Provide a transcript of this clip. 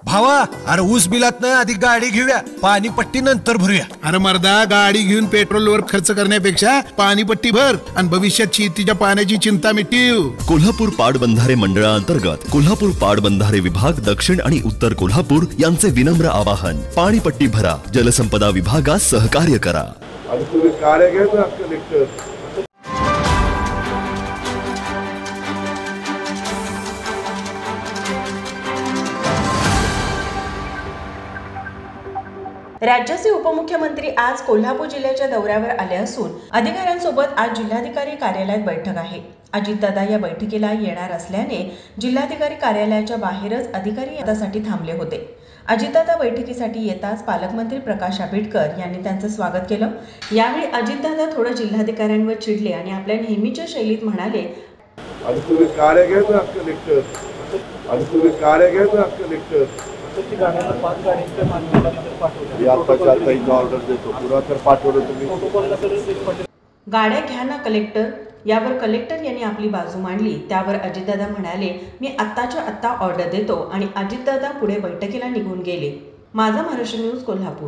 भावा अरे ऊस बिलात ना आधी गाडी घेऊया, पाणी पट्टी नंतर भरूया. अरे मर्दा, गाडी घेऊन पेट्रोलवर खर्च करण्यापेक्षा पाणीपट्टी भर आणि भविष्यात शेतीच्या पाण्याची चिंता मिटवू. कोल्हापूर पाटबंधारे मंडळांतर्गत कोल्हापूर पाटबंधारे विभाग दक्षिण आणि उत्तर कोल्हापूर यांचे विनम्र आवाहन. पाणीपट्टी भरा, जलसंपदा विभागास सहकार्य करा. राज्याचे उपमुख्यमंत्री आज कोल्हापूर जिल्ह्याच्या दौऱ्यावर आले असून अधिकाऱ्यांसोबत आज जिल्हाधिकारी कार्यालयात बैठक आहे. अजितदादा या बैठकीला येणार असल्याने जिल्हाधिकारी कार्यालयाच्या बाहेरच अधिकारी यासाठी थांबले होते. अजितदादा बैठकीसाठी येताच पालकमंत्री प्रकाश आंबेडकर यांनी त्यांचं स्वागत केलं. यावेळी अजितदादा थोडं जिल्हाधिकाऱ्यांवर चिडले आणि आपल्या नेहमीच्या शैलीत म्हणाले, गाड्या घ्या ना कलेक्टर. यावर कलेक्टर यांनी आपली बाजू मांडली. त्यावर अजितदादा म्हणाले, मी आत्ताच्या आत्ता ऑर्डर देतो आणि अजितदादा पुढे बैठकीला निघून गेले. माझा महाराष्ट्र न्यूज कोल्हापूर.